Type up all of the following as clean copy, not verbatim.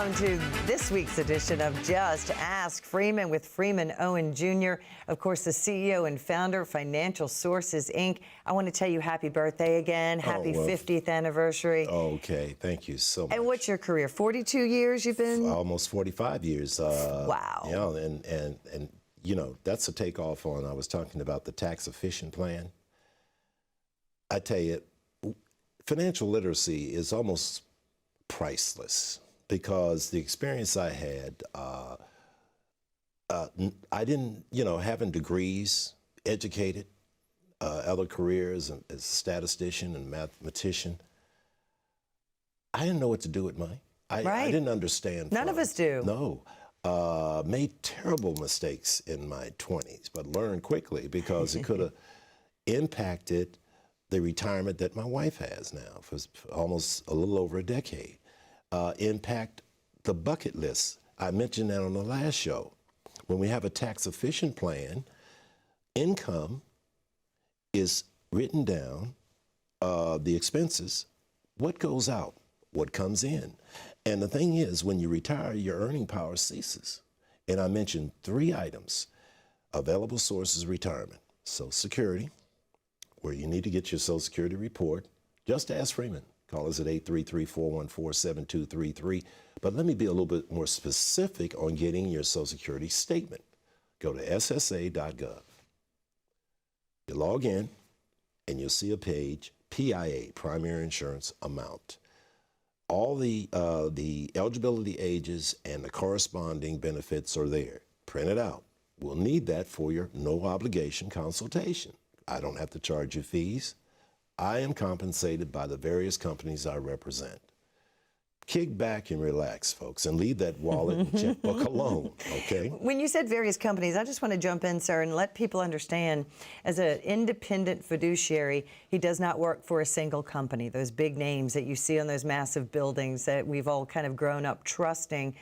welcome to this week's edition of Just Ask Freeman with Freeman Owen Jr., of course, the CEO and founder of Financial Sources, Inc. I want to tell you happy birthday again. Happy 50th anniversary. Okay, thank you so much. And what's your career? 42 years you've been? Almost 45 years. Wow. You know, and you know, that's a takeoff on, I was talking about the tax efficient plan. I tell you, financial literacy is almost priceless because the experience I had, I didn't, you know, having degrees, educated, other careers as a statistician and mathematician, I didn't know what to do with money. I didn't understand. None of us do. No. Made terrible mistakes in my 20s, but learned quickly because it could have impacted the retirement that my wife has now for almost a little over a decade. Impact the bucket list. I mentioned that on the last show. When we have a tax efficient plan, income is written down, the expenses, what goes out, what comes in. And the thing is, when you retire, your earning power ceases. And I mentioned 3 items: available sources of retirement, Social Security, where you need to get your Social Security report. Just ask Freeman. Call us at 833-414-7233. But let me be a little bit more specific on getting your Social Security statement. Go to ssa.gov. You log in, and you'll see a page, PIA, Primary Insurance Amount. All the eligibility ages and the corresponding benefits are there. Print it out. We'll need that for your no obligation consultation. I don't have to charge you fees. I am compensated by the various companies I represent. Kick back and relax, folks, and leave that wallet and checkbook alone, okay? When you said various companies, I just want to jump in, sir, and let people understand, as an independent fiduciary, he does not work for a single company. Those big names that you see on those massive buildings that we've all kind of grown up trusting.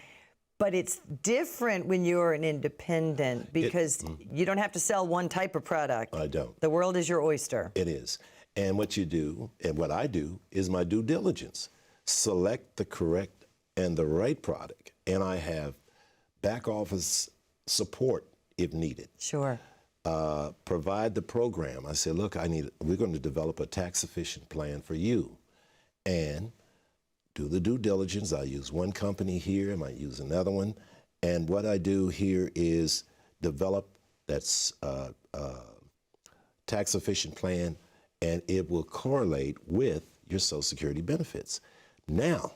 But it's different when you're an independent because you don't have to sell one type of product. I don't. The world is your oyster. It is. And what you do, and what I do, is my due diligence. Select the correct and the right product. And I have back office support if needed. Sure. Provide the program. I say, look, we're going to develop a tax efficient plan for you. And do the due diligence. I use one company here, I might use another one. And what I do here is develop that tax efficient plan, and it will correlate with your Social Security benefits. Now,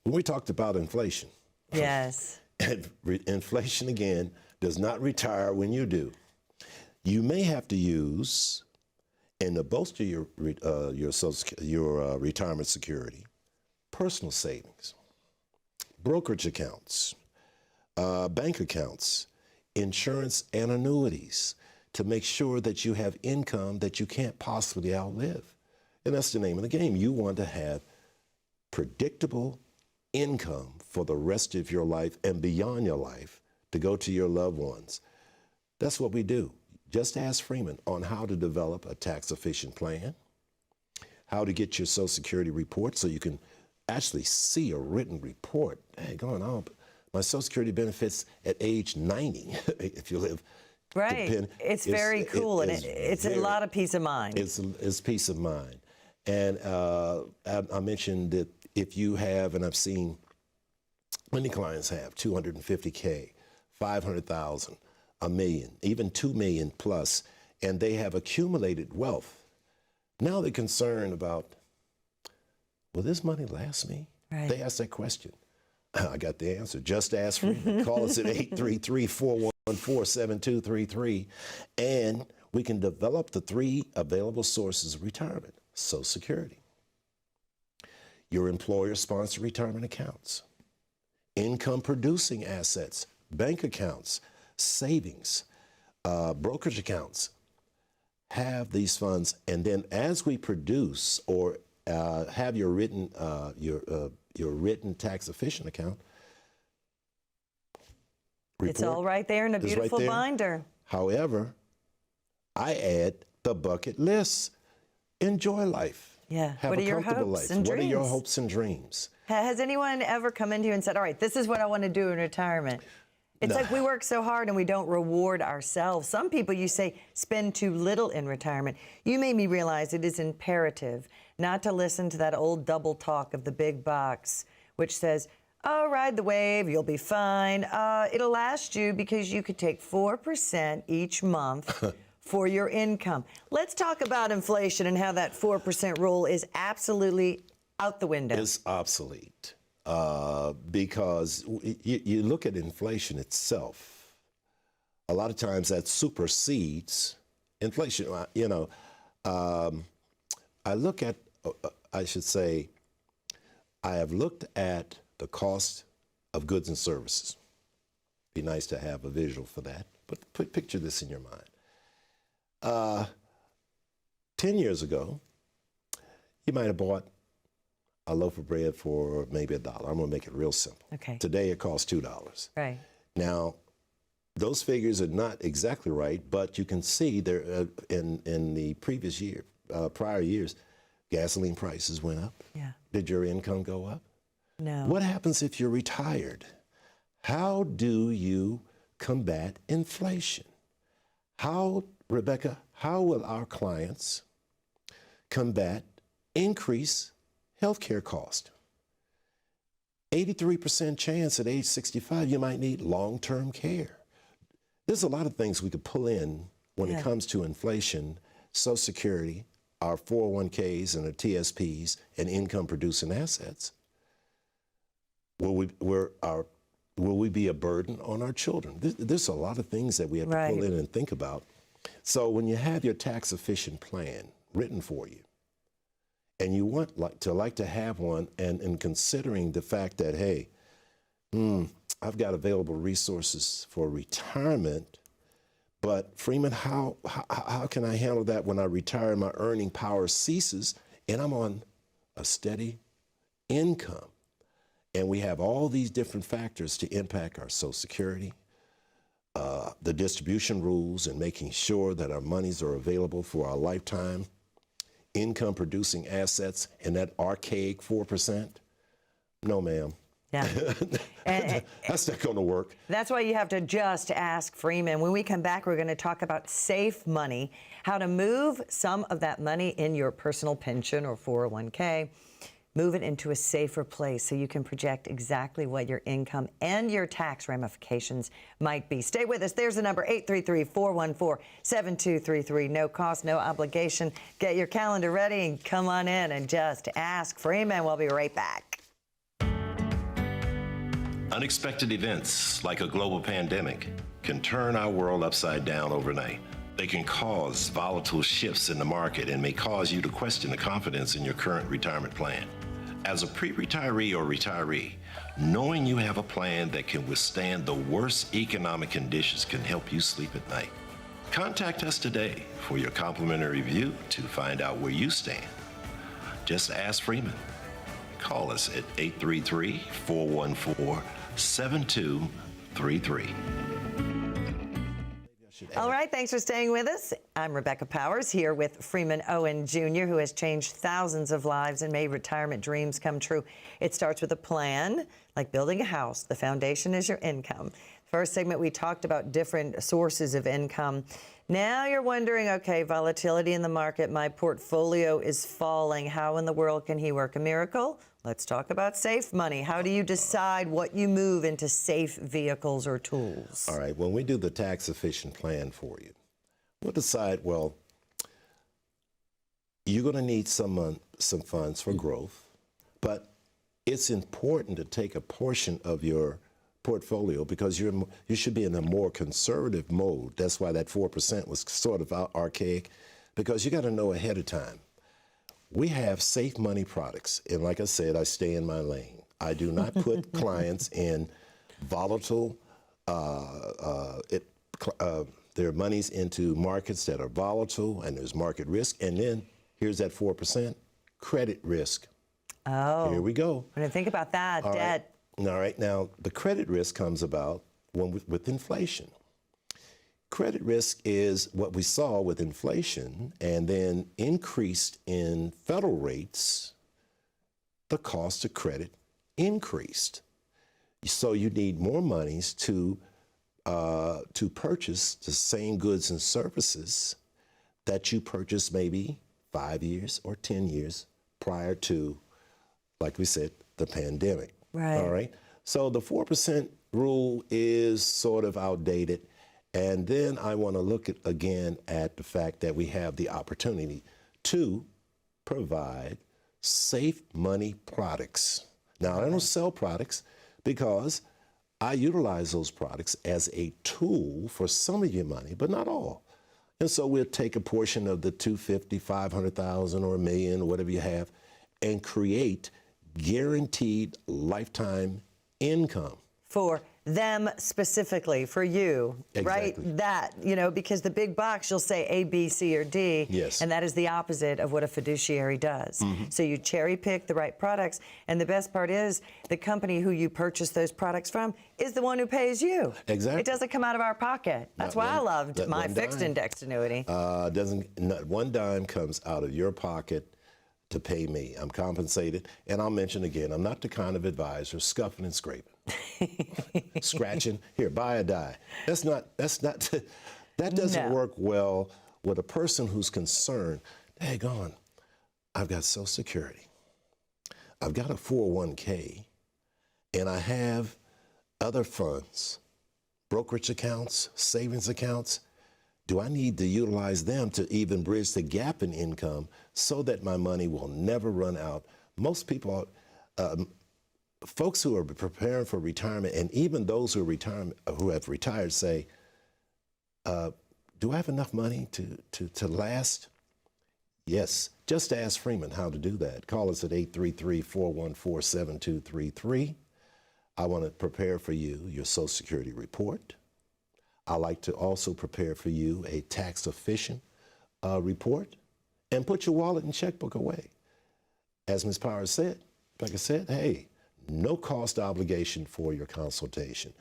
when we talked about inflation. Yes. And inflation, again, does not retire when you do. You may have to use, and to bolster your retirement security, personal savings, brokerage accounts, bank accounts, insurance and annuities, to make sure that you have income that you can't possibly outlive. And that's the name of the game. You want to have predictable income for the rest of your life and beyond your life to go to your loved ones. That's what we do. Just ask Freeman on how to develop a tax-efficient plan, how to get your Social Security report so you can actually see a written report. Hey, going on, my Social Security benefits at age 90, if you live. Right. It's very cool, and it's a lot of peace of mind. It's peace of mind. And I mentioned that if you have, and I've seen many clients have, 250K, 500,000, $1 million, even 2 million plus, and they have accumulated wealth. Now they're concerned about, will this money last me? Right. They ask that question. I got the answer. Just ask Freeman. Call us at 833-414-7233, and we can develop the 3 available sources of retirement. Social Security, your employer-sponsored retirement accounts, income-producing assets, bank accounts, savings, brokerage accounts. Have these funds, and then as we produce or have your written tax-efficient account. It's all right there in a beautiful binder. However, I add the bucket list. Enjoy life. Yeah. Have a comfortable life. What are your hopes and dreams? Has anyone ever come into you and said, all right, this is what I want to do in retirement? It's No. like we work so hard and we don't reward ourselves. Some people, you say, spend too little in retirement. You made me realize it is imperative not to listen to that old double talk of the big box, which says, oh, ride the wave, you'll be fine. It'll last you because you could take 4% each month for your income. Let's talk about inflation and how that 4% rule is absolutely out the window. It's obsolete because you look at inflation itself, a lot of times that supersedes inflation. You know, I look at, I should say, I have looked at the cost of goods and services. Be nice to have a visual for that, but picture this in your mind. 10 years ago, you might have bought a loaf of bread for maybe $1. I'm going to make it real simple. Okay. Today it costs $2. Right. Now, those figures are not exactly right, but you can see there in the previous year, prior years, gasoline prices went up. Yeah. Did your income go up? No. What happens if you're retired? How do you combat inflation? How, Rebecca, how will our clients combat increase healthcare cost? 83% chance at age 65 you might need long-term care. There's a lot of things we could pull in when it comes to inflation, Social Security, our 401ks and our TSPs, and income-producing assets. Will we be a burden on our children? There's a lot of things that we have to pull in and think about. So when you have your tax-efficient plan written for you, and you want to have one, and in considering the fact that, hey, I've got available resources for retirement, but Freeman, how can I handle that when I retire, my earning power ceases, and I'm on a steady income? And we have all these different factors to impact our Social Security, the distribution rules, and making sure that our monies are available for our lifetime income producing assets, and that archaic 4%. No, ma'am. Yeah. That's not going to work. That's why you have to just ask Freeman. When we come back, we're going to talk about safe money, how to move some of that money in your personal pension or 401k, move it into a safer place so you can project exactly what your income and your tax ramifications might be. Stay with us. There's the number, 833-414-7233. No cost, no obligation. Get your calendar ready and come on in and just ask Freeman. We'll be right back. Unexpected events like a global pandemic can turn our world upside down overnight. They can cause volatile shifts in the market and may cause you to question the confidence in your current retirement plan. As a pre-retiree or retiree, knowing you have a plan that can withstand the worst economic conditions can help you sleep at night. Contact us today for your complimentary review to find out where you stand. Just ask Freeman. Call us at 833-414-7233. All right, thanks for staying with us. I'm Rebecca Powers here with Freeman Owen Jr., who has changed thousands of lives and made retirement dreams come true. It starts with a plan, like building a house. The foundation is your income. First segment, we talked about different sources of income. Now you're wondering, okay, volatility in the market, my portfolio is falling. How in the world can he work a miracle? Let's talk about safe money. How do you decide what you move into safe vehicles or tools? All right, when we do the tax-efficient plan for you, we'll decide, well, you're going to need some funds for growth, but it's important to take a portion of your portfolio because you should be in a more conservative mode. That's why that 4% was sort of archaic, because you got to know ahead of time. We have safe money products, and like I said, I stay in my lane. I do not put clients in volatile, their money's into markets that are volatile, and there's market risk, and then here's that 4%, credit risk. Oh. Here we go. When I think about that, All debt. Right. All right, now the credit risk comes about with inflation. Credit risk is what we saw with inflation and then increased in federal rates. The cost of credit increased. So you need more monies to purchase the same goods and services that you purchased maybe 5 years or 10 years prior to, like we said, the pandemic. Right. All right. So the 4% rule is sort of outdated. And then I want to look again at the fact that we have the opportunity to provide safe money products. Now, I don't sell products because I utilize those products as a tool for some of your money, but not all. And so we'll take a portion of the 250, 500,000 or $1 million, whatever you have, and create guaranteed lifetime income. For them specifically, for you, Exactly. right? That, you know, because the big box, you'll say A, B, C, or D. Yes. And that is the opposite of what a fiduciary does. So you cherry pick the right products. And the best part is the company who you purchase those products from is the one who pays you. Exactly. It doesn't come out of our pocket. That's Not why I one- loved not my one fixed dime. indexed annuity. Not one dime comes out of your pocket to pay me. I'm compensated. And I'll mention again, I'm not the kind of advisor scuffing and scraping. Scratching, here, buy a die. That doesn't No. work well with a person who's concerned, daggone, I've got Social Security, I've got a 401k, and I have other funds, brokerage accounts, savings accounts. Do I need to utilize them to even bridge the gap in income so that my money will never run out? Most people, folks who are preparing for retirement, and even those who have retired, say, "Do I have enough money to last?" Yes. Just ask Freeman how to do that. Call us at 833-414-7233. I want to prepare for you your Social Security report. I like to also prepare for you a tax efficient report, and put your wallet and checkbook away. As Ms. Powers said, like I said, hey, no cost obligation for your consultation.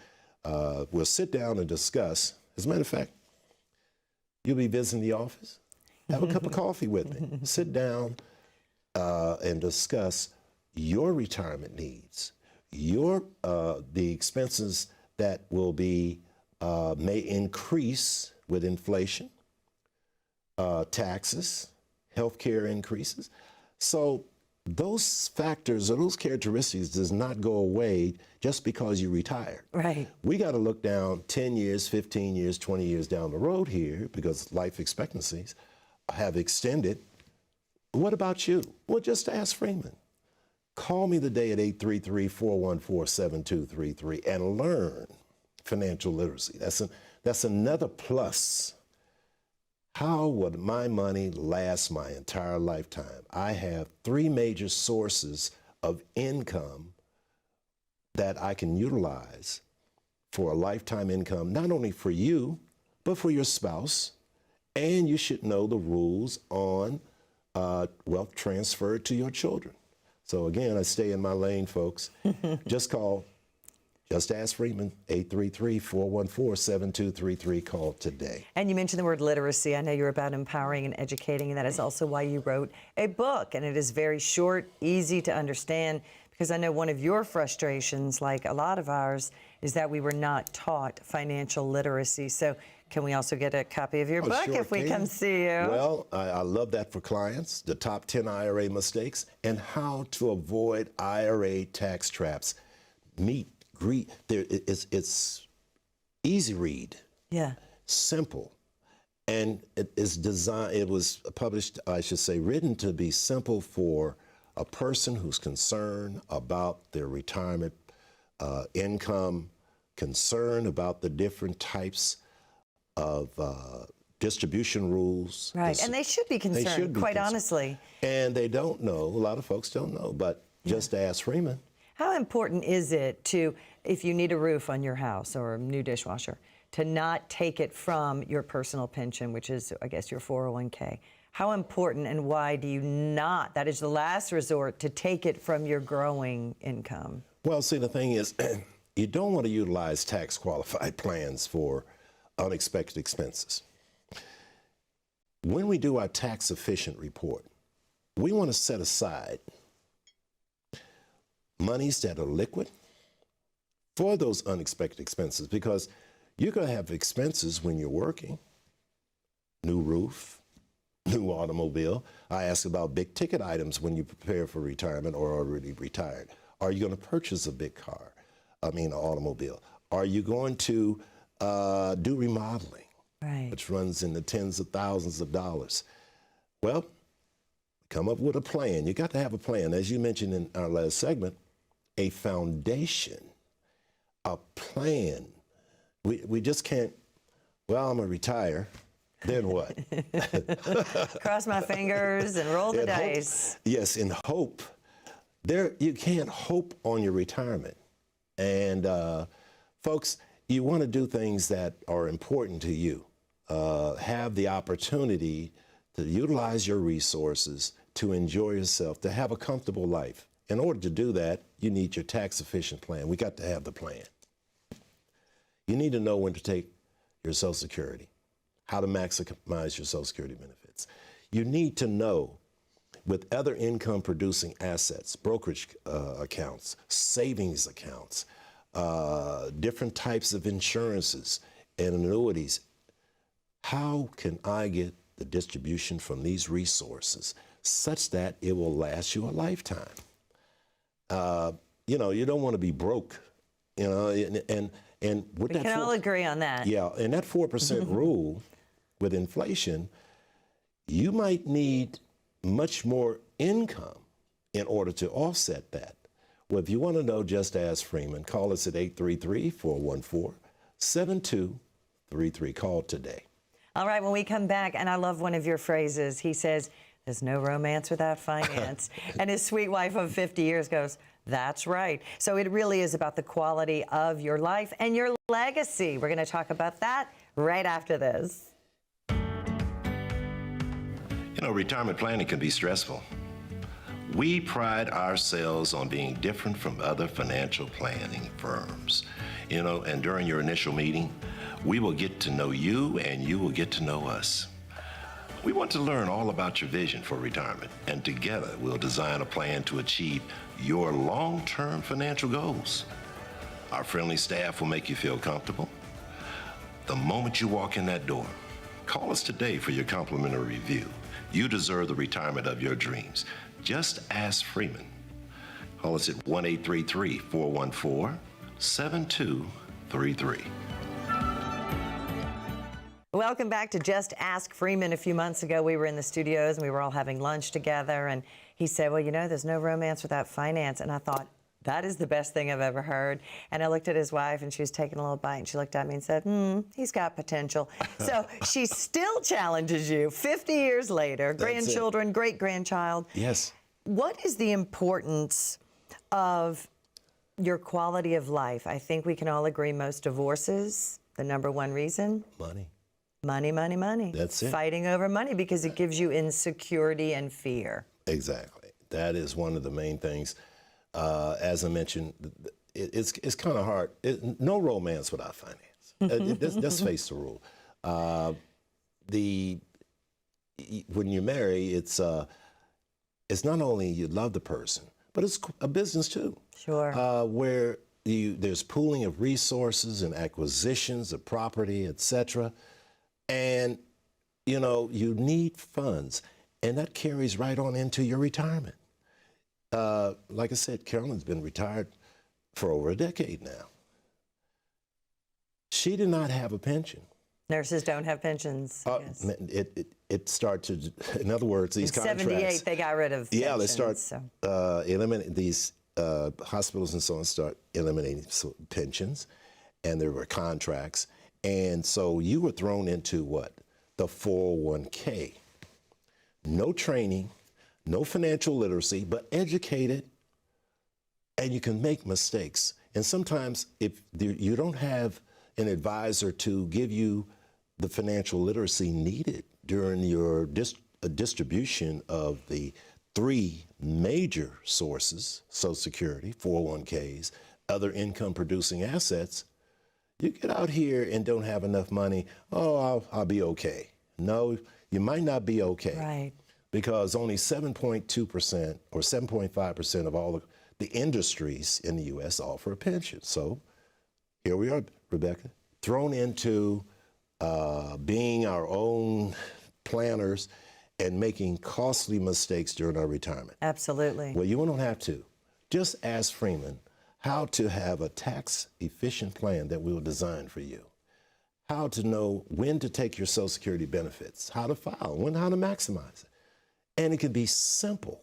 We'll sit down and discuss. As a matter of fact, you'll be visiting the office. Have a cup of coffee with me. Sit down and discuss your retirement needs, the expenses that will be may increase with inflation, taxes, healthcare increases. So those factors or those characteristics does not go away just because you retired. Right. We got to look down 10 years, 15 years, 20 years down the road here because life expectancies have extended. What about you? Well, just ask Freeman. Call me today at 833-414-7233 and learn financial literacy. That's another plus. How would my money last my entire lifetime? I have 3 major sources of income that I can utilize for a lifetime income, not only for you, but for your spouse. And you should know the rules on wealth transfer to your children. So again, I stay in my lane, folks. Just ask Freeman, 833-414-7233. Call today. And you mentioned the word literacy. I know you're about empowering and educating, and that is also why you wrote a book. And it is very short, easy to understand, because I know one of your frustrations, like a lot of ours, is that we were not taught financial literacy. So can we also get a copy of your book sure if we can. come see you? Well, I love that for clients, the top 10 IRA mistakes and how to avoid IRA tax traps. It's easy read, Yeah. simple, and it was published, I should say, written to be simple for a person who's concerned about their retirement income, concerned about the different types of distribution rules. Right. And they should be concerned, should be quite concerned. honestly. And they don't know. A lot of folks don't know, but just ask Freeman. How important is it to, if you need a roof on your house or a new dishwasher, to not take it from your personal pension, which is, I guess, your 401k? How important and why do you not, that is the last resort, to take it from your growing income? Well, see, the thing is, you don't want to utilize tax qualified plans for unexpected expenses. When we do our tax efficient report, we want to set aside monies that are liquid for those unexpected expenses, because you're going to have expenses when you're working. New roof, new automobile. I ask about big ticket items when you prepare for retirement or already retired. Are you going to purchase a big car? An automobile? Are you going to do remodeling, Right. which runs in the tens of thousands of dollars? Well, come up with a plan. You got to have a plan. As you mentioned in our last segment, a foundation, a plan. We just can't, well, I'm going to retire. Then what? Cross my fingers and roll the And hope- dice. yes, in hope. You can't hope on your retirement. And folks, you want to do things that are important to you. Have the opportunity to utilize your resources, to enjoy yourself, to have a comfortable life. In order to do that, you need your tax-efficient plan. We got to have the plan. You need to know when to take your Social Security, how to maximize your Social Security benefits. You need to know with other income-producing assets, brokerage accounts, savings accounts, different types of insurances and annuities, how can I get the distribution from these resources such that it will last you a lifetime? You don't want to be broke, and with We that can all agree on that. yeah, and that 4% rule with inflation, you might need much more income in order to offset that. Well, if you want to know, just ask Freeman. Call us at 833-414-7233. Call today. All right, when we come back, and I love one of your phrases, he says, there's no romance without finance. And his sweet wife of 50 years goes, that's right. So it really is about the quality of your life and your legacy. We're going to talk about that right after this. Retirement planning can be stressful. We pride ourselves on being different from other financial planning firms. And during your initial meeting, we will get to know you and you will get to know us. We want to learn all about your vision for retirement, and together we'll design a plan to achieve your long-term financial goals. Our friendly staff will make you feel comfortable. The moment you walk in that door, call us today for your complimentary review. You deserve the retirement of your dreams. Just ask Freeman. Call us at 1-833-414-7233. Welcome back to Just Ask Freeman. A few months ago, we were in the studios and we were all having lunch together. And he said, well, there's no romance without finance. And I thought, that is the best thing I've ever heard. And I looked at his wife and she was taking a little bite and she looked at me and said, he's got potential. So she still challenges you 50 years later, grandchildren, great-grandchild. Yes. What is the importance of your quality of life? I think we can all agree most divorces, the number one reason? Money. Money, money, money. That's it. Fighting over money because it gives you insecurity and fear. Exactly. That is one of the main things. As I mentioned, it's kind of hard. No romance without finance. Let's face the rule. When you marry, it's not only you love the person, but it's a business too. Sure. Where there's pooling of resources and acquisitions of property, etc. And you need funds, and that carries right on into your retirement. Like I said, Carolyn's been retired for over a decade now. She did not have a pension. Nurses don't have pensions. Yes. It started, in other words, these In contracts. 78, they got rid of pensions. Yeah, they start so. eliminating these hospitals and so on, start eliminating pensions, and there were contracts. And so you were thrown into what? The 401k. No training, no financial literacy, but educated, and you can make mistakes. And sometimes if you don't have an advisor to give you the financial literacy needed during your distribution of the three major sources, Social Security, 401ks, other income producing assets, you get out here and don't have enough money, I'll be okay. No, you might not be okay. Right. Because only 7.2% or 7.5% of all the the industries in the U.S. offer a pension. So here we are, Rebecca, thrown into being our own planners and making costly mistakes during our retirement. Absolutely. Well, you don't have to. Just ask Freeman how to have a tax-efficient plan that we will design for you. How to know when to take your Social Security benefits, how to file, how to maximize it. And it can be simple.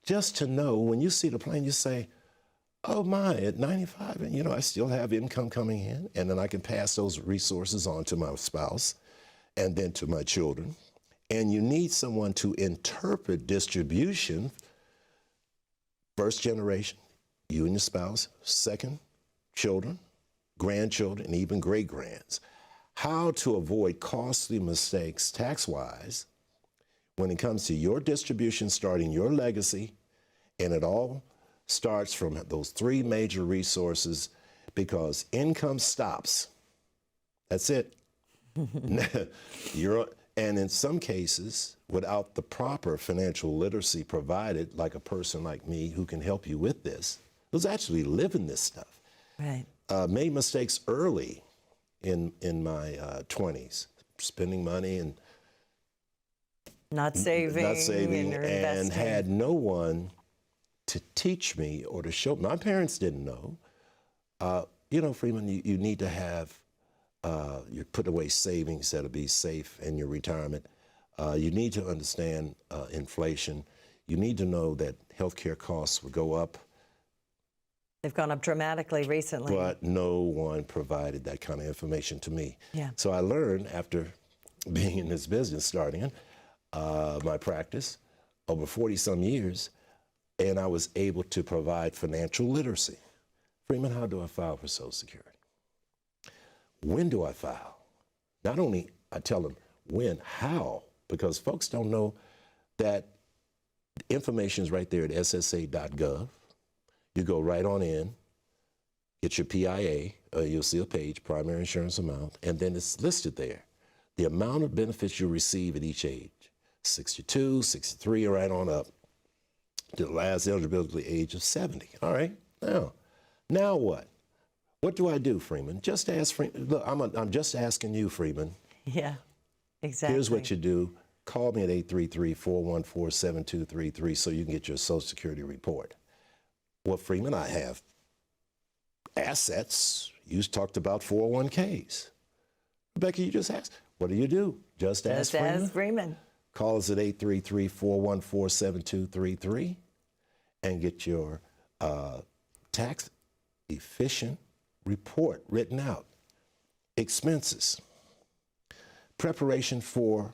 Just to know when you see the plan, you say, oh my, at 95, and I still have income coming in, and then I can pass those resources on to my spouse and then to my children. And you need someone to interpret distribution, first generation, you and your spouse, second, children, grandchildren, and even great-grands. How to avoid costly mistakes tax-wise when it comes to your distribution, starting your legacy, and it all starts from those three major resources, because income stops. That's it. And in some cases, without the proper financial literacy provided, like a person like me who can help you with this, who's actually living this stuff, right. Made mistakes early in my 20s, spending money and not saving and had no one to teach me or to show. My parents didn't know. Freeman, you need to have, you put away savings that'll be safe in your retirement. You need to understand inflation. You need to know that healthcare costs will go up. They've gone up dramatically recently. But no one provided that kind of information to me. Yeah. So I learned after being in this business, starting my practice over 40-some years, and I was able to provide financial literacy. Freeman, how do I file for Social Security? When do I file? Not only I tell them when, how, because folks don't know that information is right there at ssa.gov. You go right on in, get your PIA, you'll see a page, primary insurance amount, and then it's listed there. The amount of benefits you receive at each age, 62, 63, right on up to the last eligibility age of 70. All right, now what? What do I do, Freeman? Just ask Freeman. Look, I'm just asking you, Freeman. Yeah, exactly. Here's what you do. Call me at 833-414-7233 so you can get your Social Security report. Well, Freeman, I have assets. You talked about 401ks. Rebecca, you just asked. What do you do? Just ask Freeman. Ask Freeman. Call us at 833-414-7233 and get your tax-efficient report written out. Expenses. Preparation for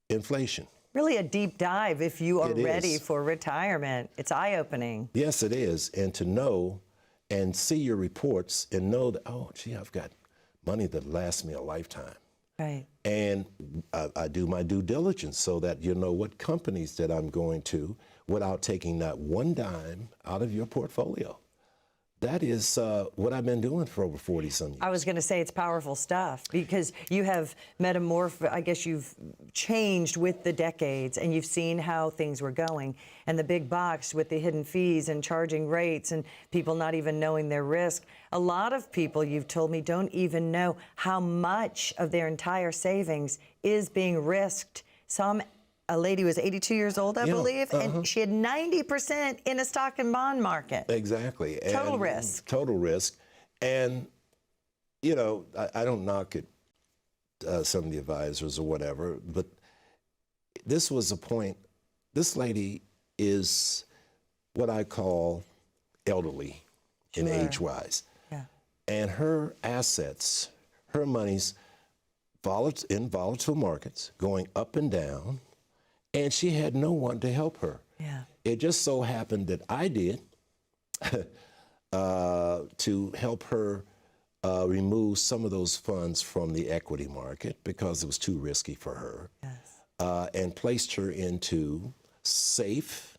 inflation. Really a deep dive if you are ready for retirement. It's eye-opening. Yes, it is. And to know and see your reports and know that, oh, gee, I've got money that lasts me a lifetime. Right. And I do my due diligence so that you know what companies that I'm going to without taking not one dime out of your portfolio. That is what I've been doing for over 40-some years. I was going to say it's powerful stuff because you have I guess you've changed with the decades and you've seen how things were going. And the big box with the hidden fees and charging rates and people not even knowing their risk. A lot of people, you've told me, don't even know how much of their entire savings is being risked. A lady was 82 years old, I believe, and she had 90% in a stock and bond market. Exactly. Total risk. Total risk. And, I don't knock at some of the advisors or whatever, but this was a point. This lady is what I call elderly in age-wise. Yeah. And her assets, her money's in volatile markets, going up and down, and she had no one to help her. Yeah. It just so happened that I did to help her remove some of those funds from the equity market because it was too risky for her. Yes. And placed her into safe,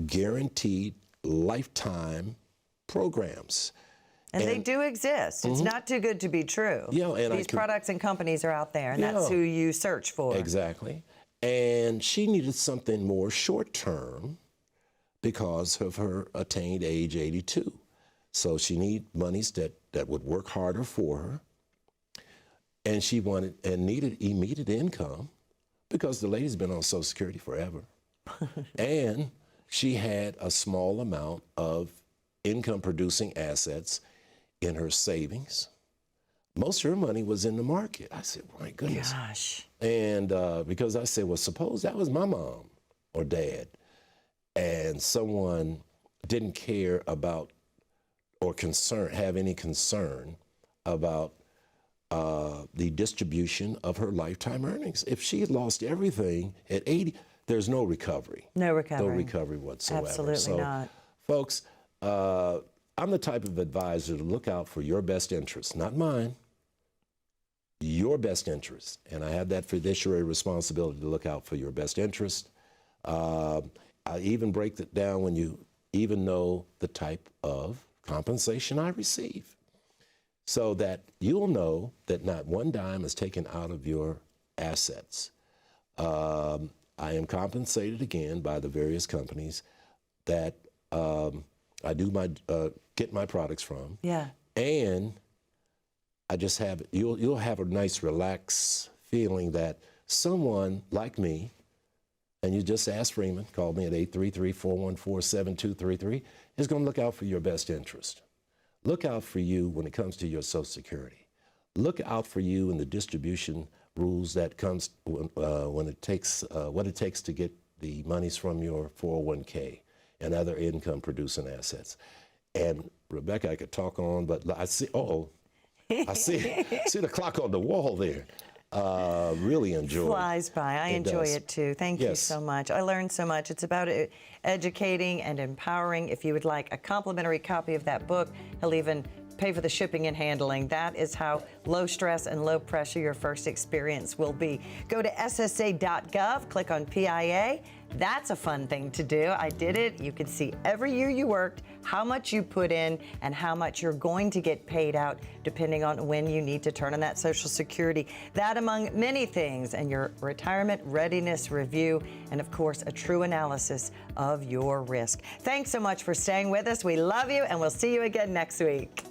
guaranteed lifetime programs. And they do exist. It's not too good to be true. Yeah, and these products and companies are out there, and that's who you search for. Exactly. And she needed something more short-term, because of her attained age 82. So she needed monies that would work harder for her. And she wanted and needed immediate income because the lady's been on Social Security forever. And she had a small amount of income producing assets in her savings. Most of her money was in the market. I said, my goodness. Gosh. And because I said, well, suppose that was my mom or dad, and someone didn't care about or have any concern about the distribution of her lifetime earnings. If she had lost everything at 80, there's no recovery. No recovery. No recovery whatsoever. Absolutely not. Folks, I'm the type of advisor to look out for your best interest, not mine, your best interest. And I have that fiduciary responsibility to look out for your best interest. I even break it down when you even know the type of compensation I receive, so that you'll know that not one dime is taken out of your assets. I am compensated again by the various companies that I do get my products from. Yeah. And I just have, you'll have a nice relaxed feeling that someone like me, and you just ask Freeman, call me at 833-414-7233, is going to look out for your best interest. Look out for you when it comes to your Social Security. Look out for you in the distribution rules that comes when it takes, what it takes to get the monies from your 401k and other income producing assets. And Rebecca, I could talk on, but I see, I see the clock on the wall there. Really enjoy it. Flies by. I enjoy does. it too. Thank you so much. I learned so much. It's about educating and empowering. If you would like a complimentary copy of that book, he'll even pay for the shipping and handling. That is how low stress and low pressure your first experience will be. Go to ssa.gov, click on PIA. That's a fun thing to do. I did it. You can see every year you worked, how much you put in, and how much you're going to get paid out depending on when you need to turn on that Social Security. That among many things, and your retirement readiness review, and of course, a true analysis of your risk. Thanks so much for staying with us. We love you, and we'll see you again next week.